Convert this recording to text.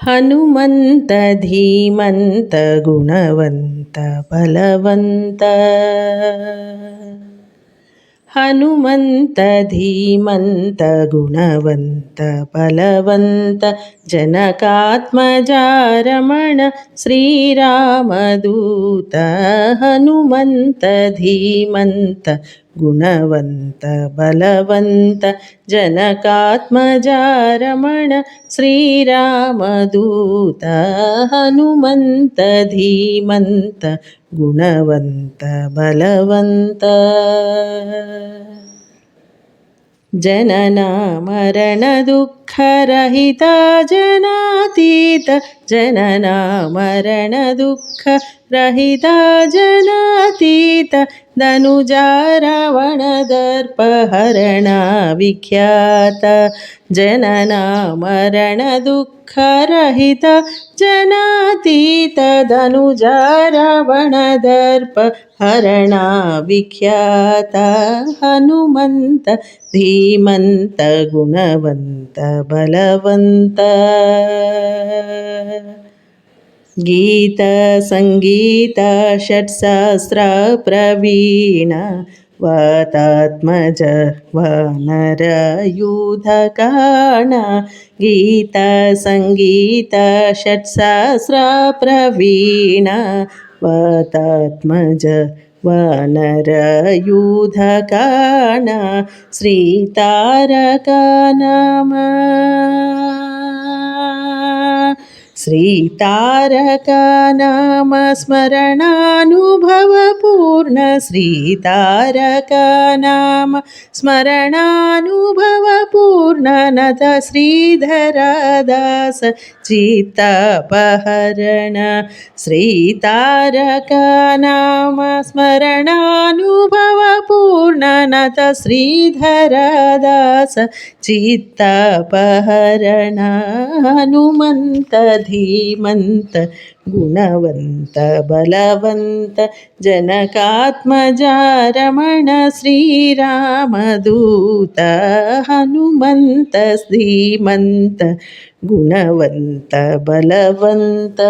ಹನುಮಂತ ಧೀಮಂತ ಗುಣವಂತ ಬಲವಂತ. ಹನುಮಂತ ಧೀಮಂತ ಗುಣವಂತ ಬಲವಂತ ಜನಕಾತ್ಮಜ ರಮಣ ಶ್ರೀರಾಮದೂತ. ಹನುಮಂತ ಧೀಮಂತ ಗುಣವಂತ ಬಲವಂತ ಜನಕಾತ್ಮಜ ರಮಣ ಶ್ರೀರಾಮದೂತ. ಹನುಮಂತ ಧೀಮಂತ ಗುಣವಂತ ಬಲವಂತ. ಜನನ ಮರಣ ದುಃಖರಹಿತ ಜನಾತೀತ. ಜನನ ಮರಣ ದುಃಖ ರಹಿತ ಜನಾತೀತ. ಧನುಜ ರಾವಣ ದರ್ಪ ಹರಣ ವಿಖ್ಯಾತ. ಜನನ ಮರಣ ದುಃಖ ರಹಿತ ಜನಾತೀತ. ಧನುಜ ರಾವಣ ದರ್ಪ ಹರಣ ವಿಖ್ಯಾತ. ಹನುಮಂತ ಧೀಮಂತ ಗುಣವಂತ ಬಲವಂತ. ಗೀತ ಸಂಗೀತ ಷಟ್ಶಾಸ್ತ್ರ ಪ್ರವೀಣ. ವಾತಾತ್ಮಜ ವಾನರ ಯೂಧ ಕಾಣ. ಗೀತ ಸಂಗೀತ ಷಟ್ಶಾಸ್ತ್ರ ಪ್ರವೀಣ. ವಾತಾತ್ಮಜ ವಾನರ ಯೂಧ ಕಾಣ. ಶ್ರೀ ತಾರಕ ನಾಮ. ಶ್ರೀ ತಾರಕ ನಾಮ ಸ್ಮರಣಾನುಭವ ಪೂರ್ಣ. ಶ್ರೀ ತಾರಕ ನಾಮ ಸ್ಮರಣಾನುಭವ ಪೂರ್ಣ. ನತ ಶ್ರೀಧರ ದಾಸ ಚಿತ್ತಾಪಹರಣ. ಶ್ರೀ ತಾರಕ ನಾಮ ಸ್ಮರಣಾನುಭವ ಪೂರ್ಣ. ನತ ಶ್ರೀಧರ ದಾಸ ಚಿತ್ತಾಪಹರಣ. ಹನುಮಂತ ಧೀಮಂತ ಗುಣವಂತ ಬಲವಂತ ಜನಕಾತ್ಮಜ ರಮಣ ಶ್ರೀರಾಮದೂತ. ಹನುಮಂತ ಧೀಮಂತ ಗುಣವಂತ ಬಲವಂತ.